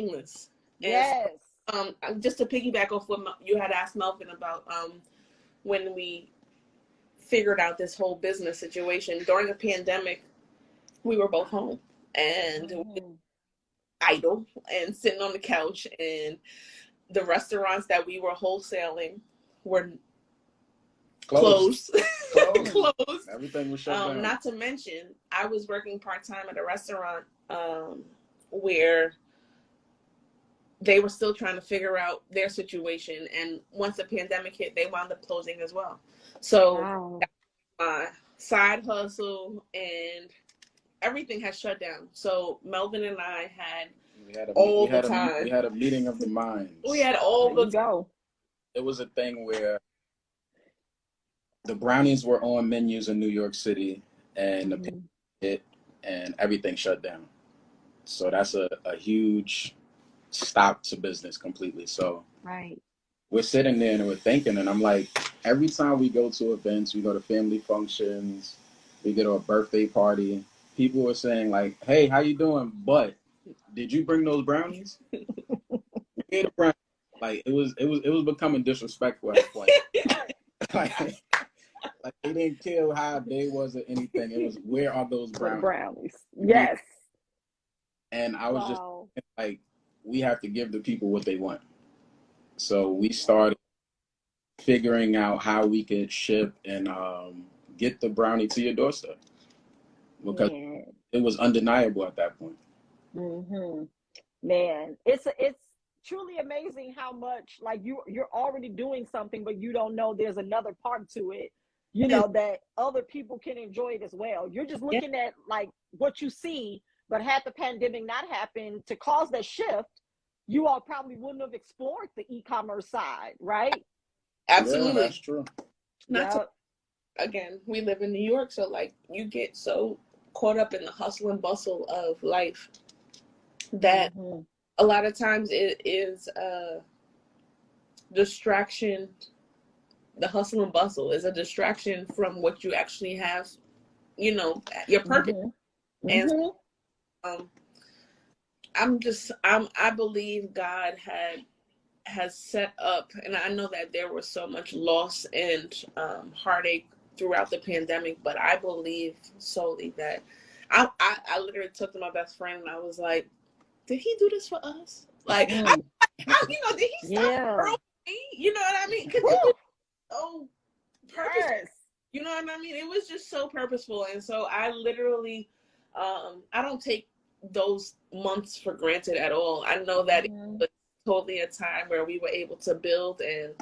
Shameless. Yes. And just to piggyback off what you had asked Melvin about, when we figured out this whole business situation during the pandemic, we were both home and idle and sitting on the couch, and the restaurants that we were wholesaling were closed. Closed. Everything was shut down. Not to mention, I was working part-time at a restaurant where they were still trying to figure out their situation, and once the pandemic hit, they wound up closing as well. So my side hustle and everything has shut down. So Melvin and I had we had a meeting of the minds. We had all the time. It was a thing where the Brownies were on menus in New York City, and the pandemic hit, and everything shut down. So that's a huge stop to business completely. So we're sitting there and we're thinking, and I'm like, every time we go to events, we go to family functions, we go to a birthday party, people were saying like, hey, how you doing? But did you bring those brownies? Like it was becoming disrespectful at a point. like they didn't care how day was or anything. It was, where are those brownies? Yes. And I was just like, we have to give the people what they want. So we started figuring out how we could ship and get the brownie to your doorstep, because it was undeniable at that point. Man, it's truly amazing how much, like, you're already doing something, but you don't know there's another part to it, you know, that other people can enjoy it as well. You're just looking at like what you see, but had the pandemic not happened to cause that shift, you all probably wouldn't have explored the e-commerce side, right? Absolutely. Yeah, that's true. Again, we live in New York, so like you get so caught up in the hustle and bustle of life that a lot of times it is a distraction. The hustle and bustle is a distraction from what you actually have, you know, your purpose. And I believe God has set up, and I know that there was so much loss and heartache throughout the pandemic, but I believe solely that I literally took to my best friend and I was like, did he do this for us? Like, you know, did he stop growing me? You know what I mean? Because it was so purposeful. You know what I mean? It was just so purposeful. And so I literally, I don't take those months for granted at all. I know that it was totally a time where we were able to build and,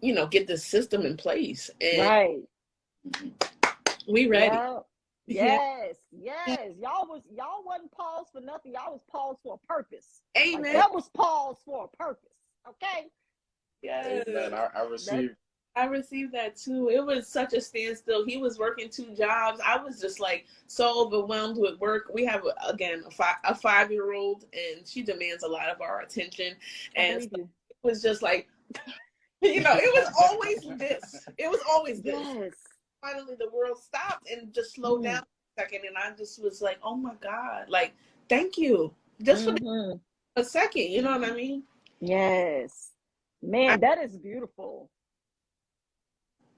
you know, get the system in place. And we ready. Yes. Y'all wasn't paused for nothing. Y'all was paused for a purpose. Amen. Like, that was paused for a purpose. Okay. Yes. Amen. I received that too. It was such a standstill. He was working 2 jobs. I was just like so overwhelmed with work. We have a 5-year-old, and she demands a lot of our attention. And so it was just like, you know, it was always this. It was always this. Yes. Finally, the world stopped and just slowed down a second, and I just was like, oh my God, like, thank you, just for a second. You know what I mean? Yes. Man, that is beautiful.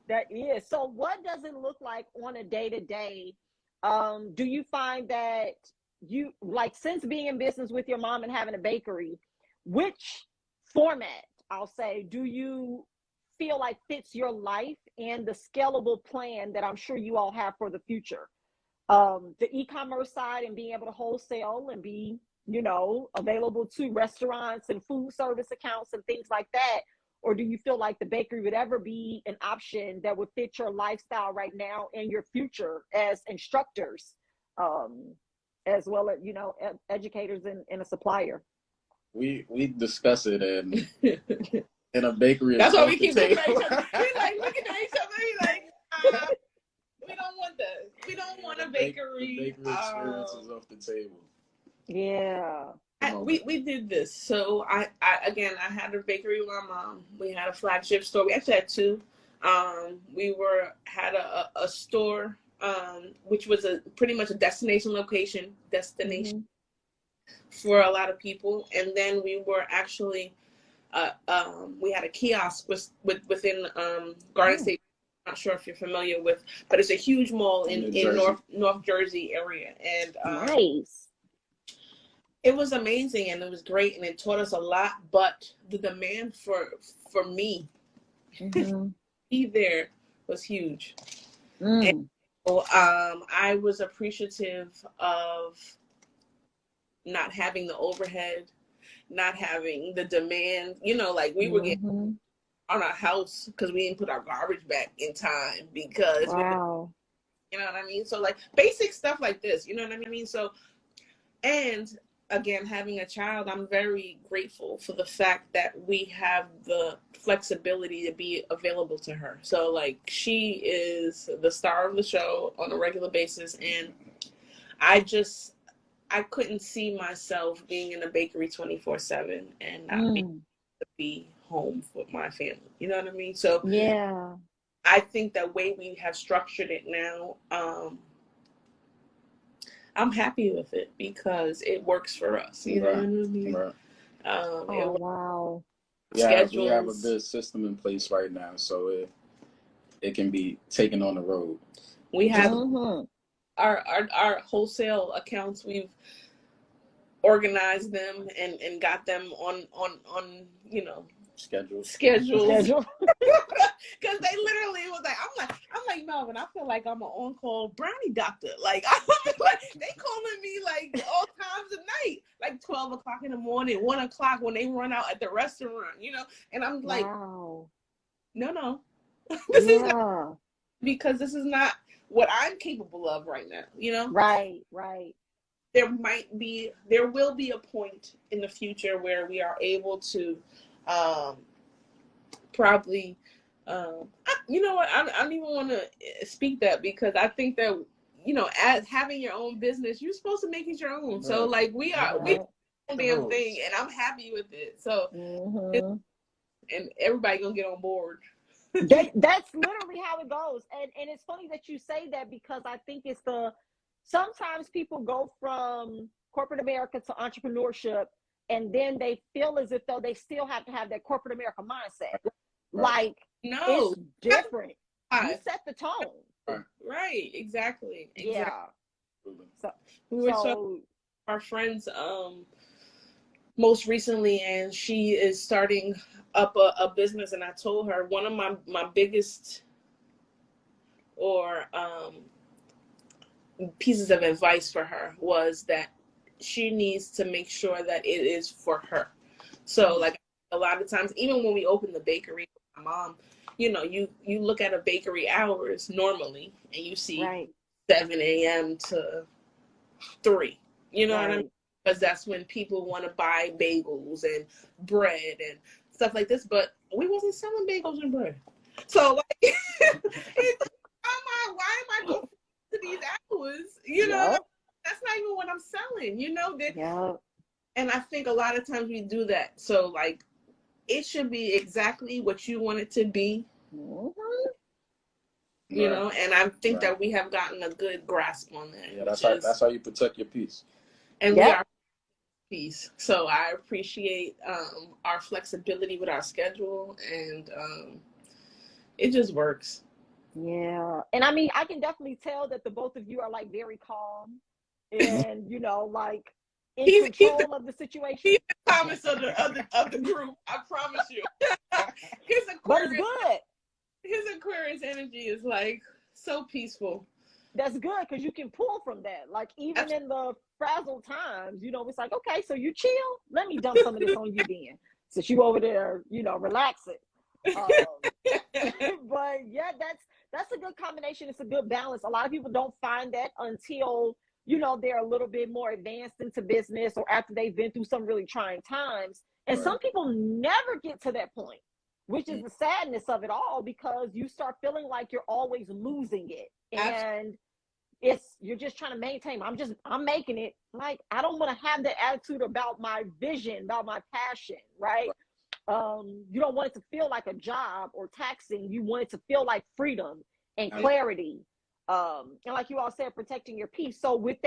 That is. So what does it look like on a day-to-day? Do you find that you, like, since being in business with your mom and having a bakery, which format, I'll say, do you feel like fits your life and the scalable plan that I'm sure you all have for the future? The e-commerce side and being able to wholesale and be, you know, available to restaurants and food service accounts and things like that? Or do you feel like the bakery would ever be an option that would fit your lifestyle right now and your future as instructors, as well as, you know, educators and a supplier? We discuss it in a bakery. That's why we keep looking at each other. We're like looking at each other. We're like, we don't want that. We don't want a bakery. The bakery experience is off the table. Yeah. We did this. So I had a bakery with my mom. We had a flagship store. We actually had 2. We had a store, which was pretty much a destination. for a lot of people. And then we were actually, we had a kiosk within Garden State. I'm not sure if you're familiar with, but it's a huge mall in North Jersey area. And nice. It was amazing and it was great and it taught us a lot. But the demand for me be there was huge. And so, I was appreciative of not having the overhead, not having the demand, you know, like we were getting on our house because we didn't put our garbage back in time because you know what I mean? So like basic stuff like this, you know what I mean? So, and again, having a child, I'm very grateful for the fact that we have the flexibility to be available to her. So like she is the star of the show on a regular basis. And I couldn't see myself being in a bakery 24/7 and not being able to be home with my family. You know what I mean? So yeah, I think the way we have structured it now, I'm happy with it because it works for us. You know what I mean? Right. Wow. Yeah, we have a good system in place right now, so it can be taken on the road. We have our wholesale accounts. We've organized them and got them on you know schedules because they literally was like I'm like Melvin, I feel like I'm an on-call brownie doctor. Like they calling me like all times of night, like 12 o'clock in the morning, 1 o'clock when they run out at the restaurant, you know. And I'm like, no, this is not, because this is not what I'm capable of right now, you know. Right. There will be a point in the future where we are able to probably, you know what, I don't even want to speak that, because I think that, you know, as having your own business, you're supposed to make it your own. Right. So like we damn thing, and I'm happy with it. So and everybody gonna get on board. That's literally how it goes. And it's funny that you say that, because I think it's sometimes people go from corporate America to entrepreneurship, and then they feel as if though they still have to have that corporate America mindset. Right. Like, no, it's different. You set the tone. Right. Exactly. Yeah. So we were talking to our friends most recently, and she is starting up a business, and I told her one of my biggest pieces of advice for her was that she needs to make sure that it is for her. So like a lot of times, even when we open the bakery with my mom, you know, you look at a bakery hours normally and you see 7 a.m. to 3, you know what I mean? Because that's when people want to buy bagels and bread and stuff like this. But we wasn't selling bagels and bread. So like, why am I going to these hours? You know, that's not even what I'm selling, you know? And I think a lot of times we do that. So like, it should be exactly what you want it to be. You know, and I think that we have gotten a good grasp on that. Yeah, that's how you protect your peace. And we are peace. So I appreciate our flexibility with our schedule, and it just works. Yeah. And I mean, I can definitely tell that the both of you are like very calm and, you know, like in control of the situation. He's the calmest of the group, I promise you. His Aquarius energy is like so peaceful. That's good, because you can pull from that. Like even in the frazzled times, you know, it's like, okay, so you chill. Let me dump some of this on you then, since you over there, you know, relaxing. But yeah, that's a good combination. It's a good balance. A lot of people don't find that until, you know, they're a little bit more advanced into business, or after they've been through some really trying times. And some people never get to that point, which is the sadness of it all, because you start feeling like you're always losing it. And you're just trying to maintain. I'm making it. Like, I don't want to have that attitude about my vision, about my passion, right? You don't want it to feel like a job or taxing. You want it to feel like freedom and clarity. And like you all said, protecting your peace. So with